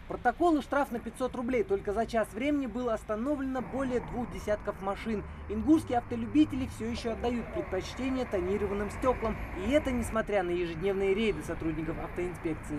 Протокол и штраф на 500 рублей. Только за час времени было остановлено более 2 десятков машин. Ингушские автолюбители все еще отдают предпочтение тонированным стеклам. И это несмотря на ежедневные рейды сотрудников автоинспекции.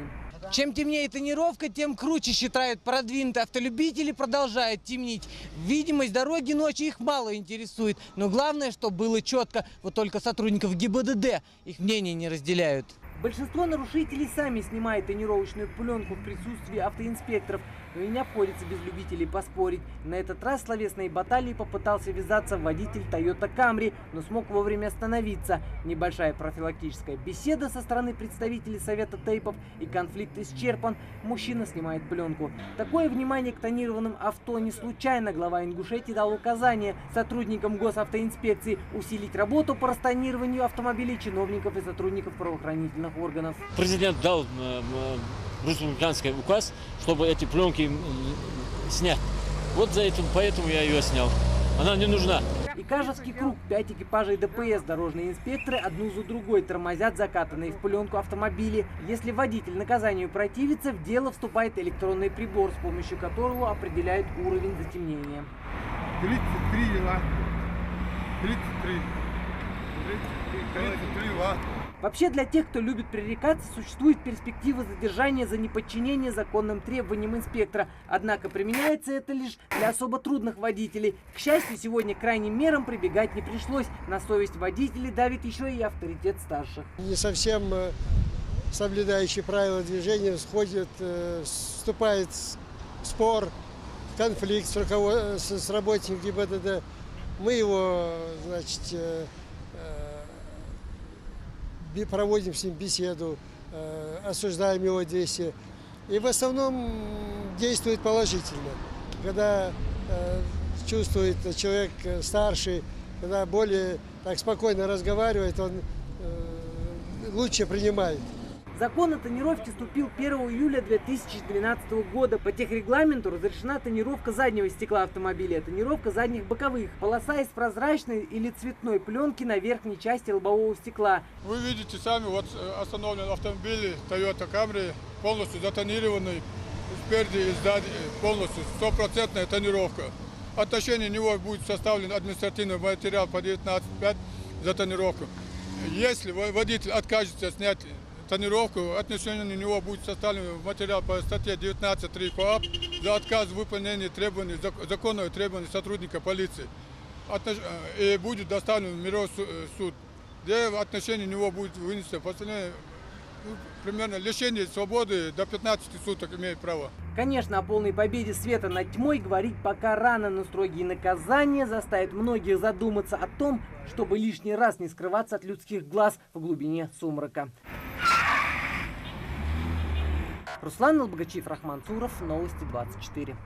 Чем темнее тонировка, тем круче, считают продвинутые автолюбители, продолжают темнить. Видимость дороги ночью их мало интересует. Но главное, чтобы было четко. Вот только сотрудников ГИБДД их мнение не разделяют. Большинство нарушителей сами снимают тонировочную пленку в присутствии автоинспекторов, но и не обходится без любителей поспорить. На этот раз в словесной баталии попытался ввязаться водитель Toyota Camry, но смог вовремя остановиться. Небольшая профилактическая беседа со стороны представителей Совета тейпов и конфликт исчерпан. Мужчина снимает пленку. Такое внимание к тонированным авто не случайно. Глава Ингушетии дал указание сотрудникам госавтоинспекции усилить работу по растонированию автомобилей чиновников и сотрудников правоохранительных органов. Президент дал республиканский указ, чтобы эти пленки снять. Вот за этим, поэтому я ее снял. Она не нужна. И Кажевский круг. 5 экипажей ДПС, дорожные инспекторы одну за другой тормозят закатанные в пленку автомобили. Если водитель наказанию противится, в дело вступает электронный прибор, с помощью которого определяют уровень затемнения. 33 Вт. 33 Вт. Вообще, для тех, кто любит пререкаться, существует перспектива задержания за неподчинение законным требованиям инспектора. Однако применяется это лишь для особо трудных водителей. К счастью, сегодня к крайним мерам прибегать не пришлось. На совесть водителей давит еще и авторитет старших. Не совсем соблюдающие правила движения вступает в спор, в конфликт с работником ГИБДД. Мы его, проводим с ним беседу, осуждаем его действия. И в основном действует положительно. Когда чувствует человек старший, когда более так спокойно разговаривает, он лучше принимает. Закон о тонировке вступил 1 июля 2012 года. По техрегламенту разрешена тонировка заднего стекла автомобиля, тонировка задних боковых, полоса из прозрачной или цветной пленки на верхней части лобового стекла. Вы видите сами, вот остановлен автомобиль Toyota Camry, полностью затонированный, спереди и сзади полностью, 100% тонировка. В отношении него будет составлен административный материал по 19.5 за тонировку. Если водитель откажется снять тонировку, отношение у него будет составлен материал по статье 19.3 КоАП за отказ в выполнении требований, законных требований сотрудника полиции. И будет доставлен в мировой суд, где в отношении него будет вынесено постановление, примерно лишение свободы до 15 суток имеет право. Конечно, о полной победе света над тьмой говорить пока рано, но строгие наказания заставят многих задуматься о том, чтобы лишний раз не скрываться от людских глаз в глубине сумрака. Руслан Албогачиев, Рахман Цуров, Новости 24.